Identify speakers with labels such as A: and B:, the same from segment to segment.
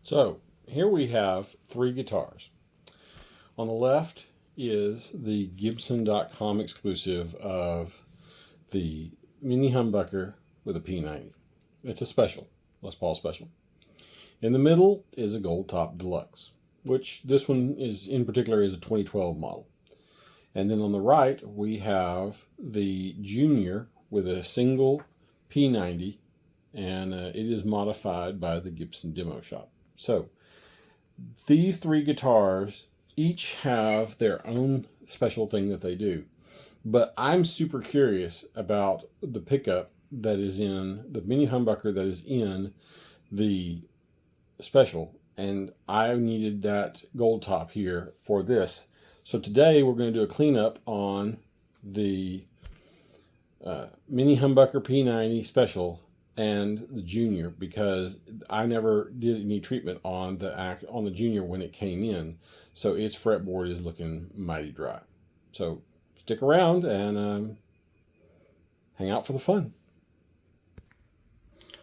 A: So here we have three guitars. On the left is the Gibson.com exclusive of the Mini Humbucker with a P-90. It's a special, Les Paul Special. In the middle is a Gold Top Deluxe, which this one is in particular is a 2012 model. And then on the right we have the Junior with a single P-90, and it is modified by the Gibson Demo Shop. So these three guitars each have their own special thing that they do. But I'm super curious about the pickup that is in the Mini Humbucker that is in the Special, and I needed that gold top here for this. So today we're going to do a cleanup on the Mini Humbucker P-90 Special and the Junior, because I never did any treatment on the Junior when it came in, so its fretboard is looking mighty dry. So stick around and hang out for the fun.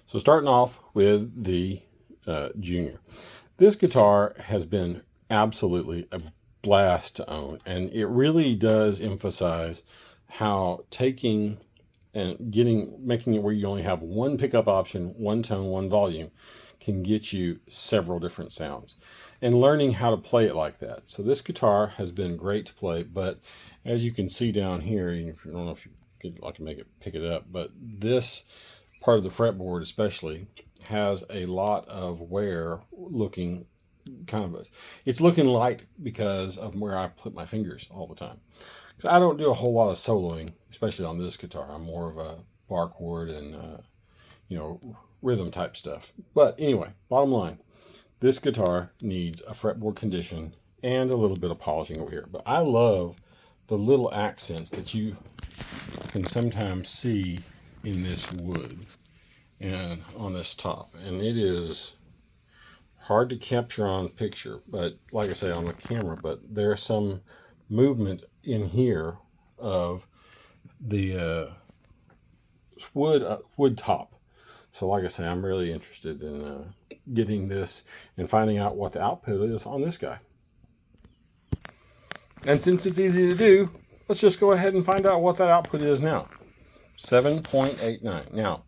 A: So starting off with the Junior. This guitar has been absolutely a blast to own, and it really does emphasize how taking and making it where you only have one pickup option, one tone, one volume, can get you several different sounds, and learning how to play it like that. So this guitar has been great to play, but as you can see down here, I don't know if I can make it pick it up, but this part of the fretboard especially has a lot of wear, looking it's looking light because of where I put my fingers all the time. So I don't do a whole lot of soloing, especially on this guitar. I'm more of a bar chord and rhythm type stuff. But anyway, bottom line, this guitar needs a fretboard condition and a little bit of polishing over here. But I love the little accents that you can sometimes see in this wood and on this top, and it is hard to capture on picture, but like I say, on the camera, but there's some movement in here of the wood top. So like I say, I'm really interested in getting this and finding out what the output is on this guy. And since it's easy to do, let's just go ahead and find out what that output is now. 7.89. Now,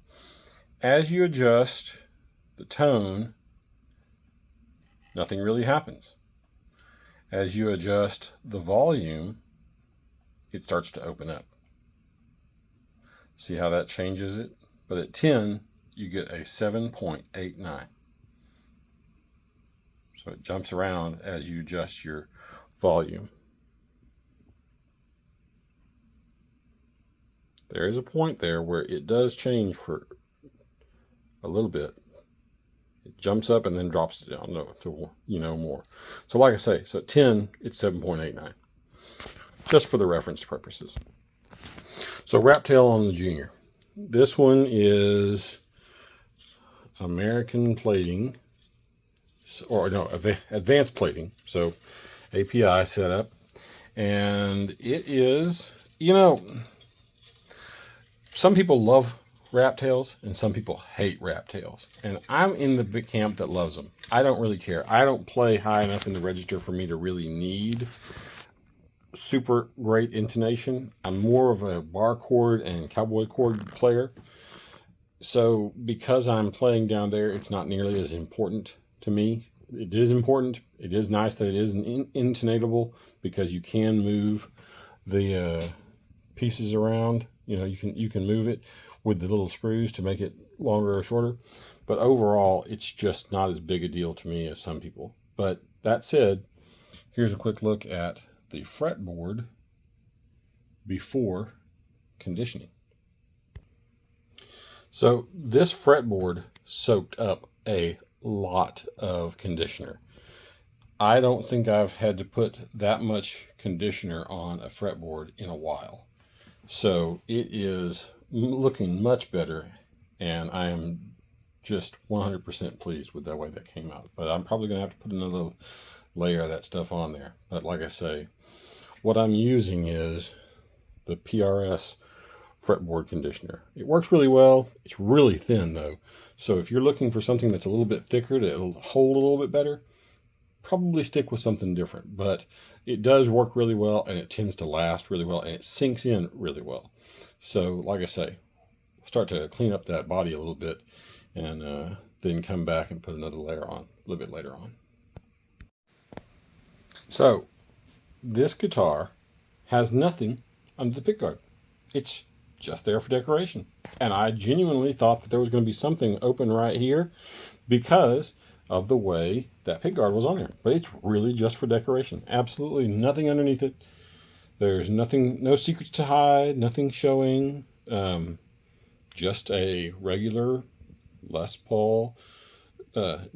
A: as you adjust the tone, nothing really happens. As you adjust the volume, it starts to open up. See how that changes it? But at 10, you get a 7.89. So it jumps around as you adjust your volume. There is a point there where it does change for a little bit. It jumps up and then drops it down to more. So like I say, so at 10, it's 7.89. Just for the reference purposes. So wrap tail on the Junior. This one is American plating, or no, advanced plating. So API setup. And it is, some people love wrap tails and some people hate wrap tails, and I'm in the big camp that loves them. I don't really care. I don't play high enough in the register for me to really need super great intonation. I'm more of a bar chord and cowboy chord player, so because I'm playing down there, it's not nearly as important to me. It is important. It is nice that it is intonatable, because you can move the pieces around. You can move it with the little screws to make it longer or shorter. But overall, it's just not as big a deal to me as some people. But that said, here's a quick look at the fretboard before conditioning. So this fretboard soaked up a lot of conditioner. I don't think I've had to put that much conditioner on a fretboard in a while. So it is looking much better, and I am just 100% pleased with the way that came out. But I'm probably going to have to put another layer of that stuff on there. But like I say, what I'm using is the PRS fretboard conditioner. It works really well. It's really thin though. So if you're looking for something that's a little bit thicker, that'll hold a little bit better, probably stick with something different. But it does work really well, and it tends to last really well, and it sinks in really well. So like I say, start to clean up that body a little bit, and then come back and put another layer on a little bit later on. So this guitar has nothing under the pickguard. It's just there for decoration. And I genuinely thought that there was going to be something open right here because of the way that pickguard was on there. But it's really just for decoration. Absolutely nothing underneath it. There's nothing, no secrets to hide, nothing showing. Just a regular Les Paul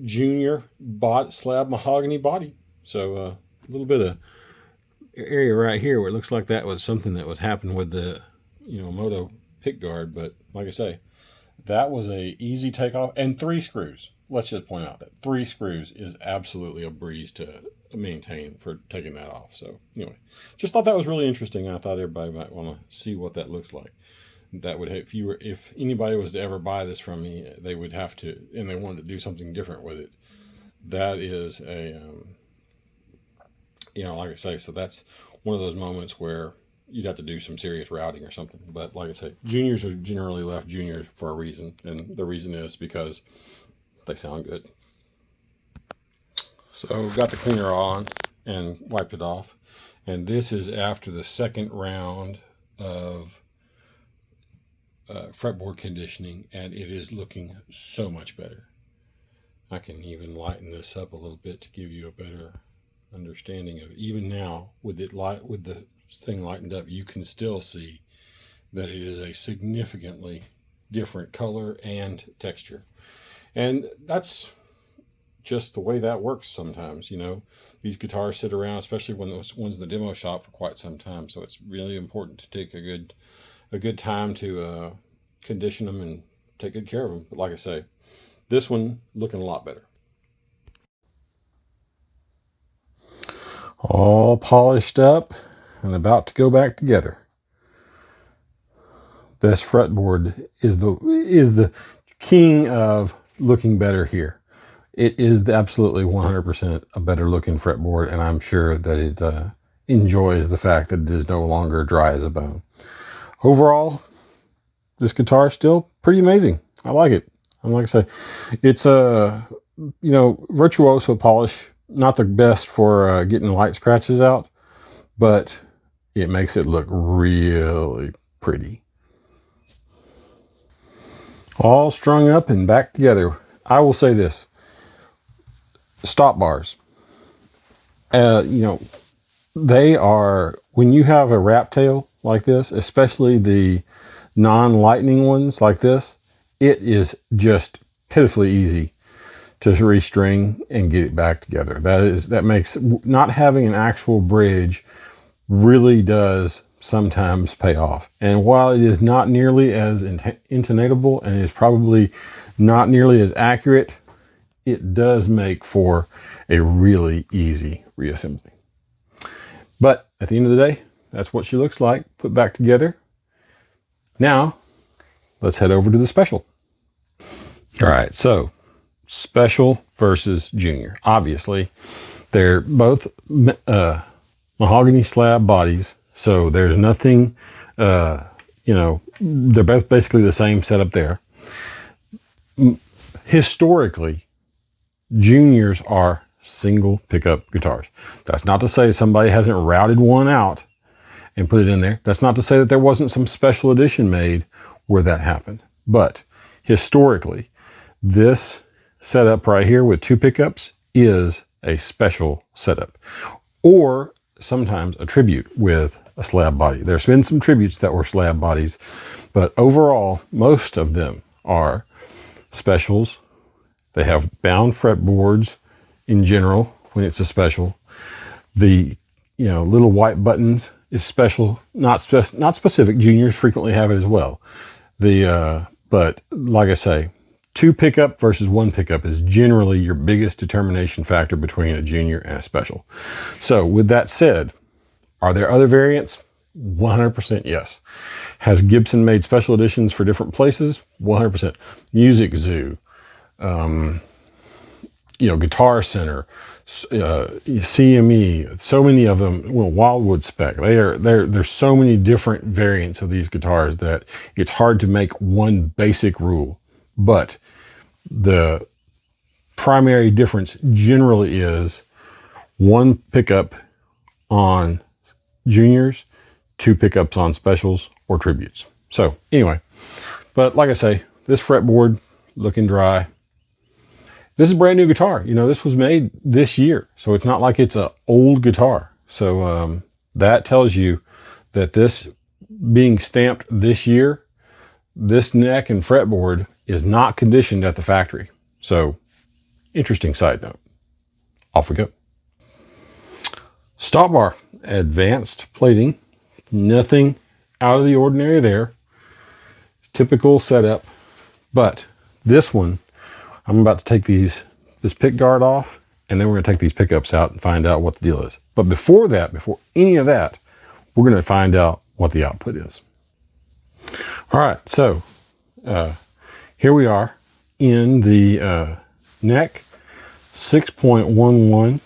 A: Junior slab mahogany body. So a little bit of area right here where it looks like that was something that was happening with the Moto pickguard. But like I say, that was a easy takeoff, and 3 screws. Let's just point out that 3 screws is absolutely a breeze to maintain for taking that off. So anyway, just thought that was really interesting, and I thought everybody might want to see what that looks like. That would, if anybody was to ever buy this from me, they would have to, and they wanted to do something different with it. That is a, like I say, so that's one of those moments where you'd have to do some serious routing or something. But like I say, juniors are generally left juniors for a reason, and the reason is because they sound good. So got the cleaner on and wiped it off, and this is after the second round of fretboard conditioning, and it is looking so much better. I can even lighten this up a little bit to give you a better understanding of, even now with the thing lightened up, you can still see that it is a significantly different color and texture. And that's just the way that works sometimes. These guitars sit around, especially when those ones in the demo shop, for quite some time. So it's really important to take a good time to condition them and take good care of them. But like I say, this one looking a lot better. All polished up and about to go back together. This fretboard is the king of looking better here. It is absolutely 100% a better looking fretboard, and I'm sure that it enjoys the fact that it is no longer dry as a bone. Overall, this guitar is still pretty amazing. I like it. And like I say, it's a virtuoso polish. Not the best for getting light scratches out, but it makes it look really pretty. All strung up and back together. I will say this: stop bars. They are, when you have a wrap tail like this, especially the non-lightning ones like this, it is just pitifully easy to restring and get it back together. That makes not having an actual bridge really does sometimes pay off. And while it is not nearly as intonatable and is probably not nearly as accurate, it does make for a really easy reassembly. But at the end of the day, that's what she looks like put back together. Now, let's head over to the Special. All right, so Special versus Junior. Obviously, they're both mahogany slab bodies, so there's nothing, they're both basically the same setup there. Historically, Juniors are single pickup guitars. That's not to say somebody hasn't routed one out and put it in there. That's not to say that there wasn't some special edition made where that happened. But historically, this setup right here with 2 pickups is a special setup, or sometimes a tribute with a slab body. There's been some tributes that were slab bodies, but overall, most of them are specials. They have bound fretboards in general when it's a special. The little white buttons is special, not specific. Juniors frequently have it as well. But like I say, 2 pickup versus 1 pickup is generally your biggest determination factor between a junior and a special. So with that said, are there other variants? 100% yes. Has Gibson made special editions for different places? 100%. Music Zoo, Guitar Center, CME, so many of them. Well, Wildwood Spec. There's so many different variants of these guitars that it's hard to make one basic rule. But the primary difference generally is one pickup on juniors, two pickups on specials or tributes. So anyway, but like I say, this fretboard looking dry. This is a brand new guitar. This was made this year, so it's not like it's an old guitar. So that tells you that this being stamped this year, this neck and fretboard is not conditioned at the factory. So interesting side note. Off we go. Stop bar, advanced plating, nothing out of the ordinary there. Typical setup, but this one, I'm about to take this pick guard off, and then we're going to take these pickups out and find out what the deal is. But before any of that, we're going to find out what the output is. All right, so here we are in the neck, 6.11,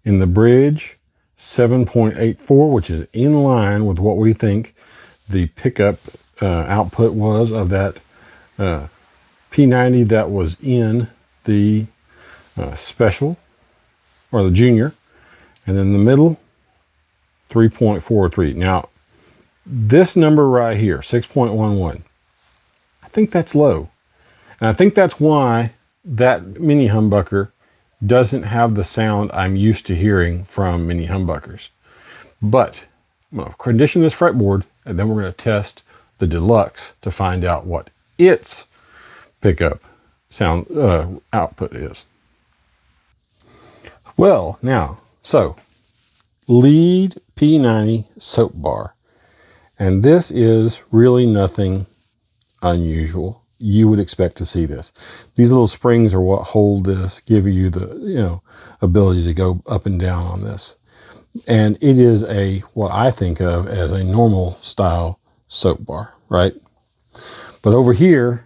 A: in the bridge, 7.84, which is in line with what we think the pickup output was of that P-90 that was in the special or the junior. And then the middle, 3.43. Now, this number right here, 6.11, I think that's low. And I think that's why that Mini Humbucker doesn't have the sound I'm used to hearing from Mini Humbuckers. But I'm going to condition this fretboard, and then we're going to test the Deluxe to find out what its pickup sound output is. Well, now, so lead P-90 soap bar. And this is really nothing unusual. You would expect to see this. These little springs are what hold this, give you the ability to go up and down on this. And it is what I think of as a normal style soap bar, right? But over here,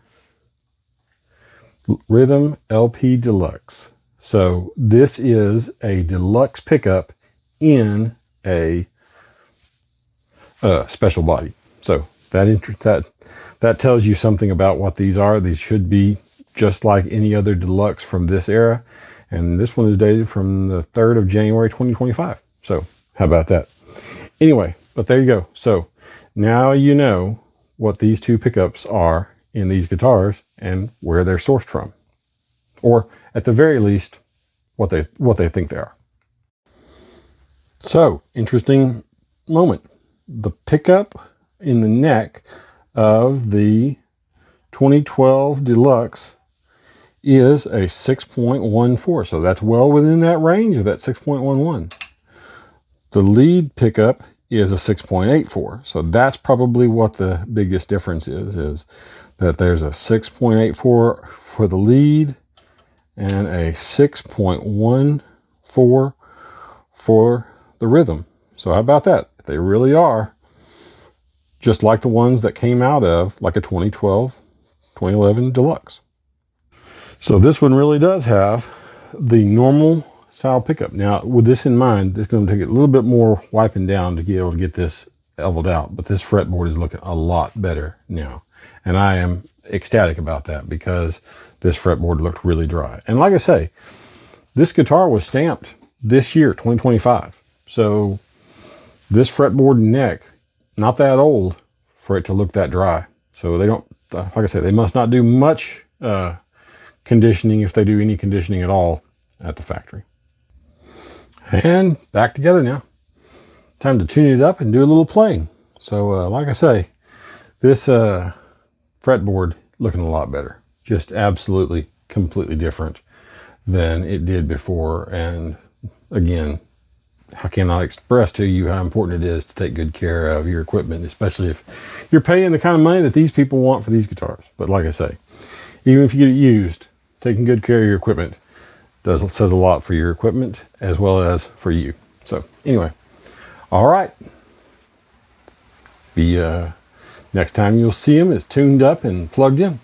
A: Rhythm LP Deluxe. So this is a deluxe pickup in a special body. So that tells you something about what these are. These should be just like any other deluxe from this era. And this one is dated from the 3rd of January, 2025. So how about that? Anyway, but there you go. So now you know what these two pickups are in these guitars and where they're sourced from. Or at the very least, what they think they are. So, interesting moment. The pickup in the neck of the 2012 Deluxe is a 6.14. So that's well within that range of that 6.11. The lead pickup is a 6.84. So that's probably what the biggest difference is that there's a 6.84 for the lead and a 6.14 for the rhythm. So how about that? They really are just like the ones that came out of like a 2012, 2011 Deluxe. So this one really does have the normal style pickup. Now, with this in mind, it's going to take a little bit more wiping down to be able to get this leveled out. But this fretboard is looking a lot better now. And I am ecstatic about that because this fretboard looked really dry. And like I say, this guitar was stamped this year, 2025. So this fretboard neck, not that old for it to look that dry. So they don't, like I say, they must not do much conditioning, if they do any conditioning at all, at the factory. And back together now. Time to tune it up and do a little playing. So like I say, this fretboard looking a lot better. Just absolutely, completely different than it did before. And again, I cannot express to you how important it is to take good care of your equipment, especially if you're paying the kind of money that these people want for these guitars. But like I say, even if you get it used, taking good care of your equipment says a lot for your equipment as well as for you. So anyway, all right. Be Next time you'll see them, it's tuned up and plugged in.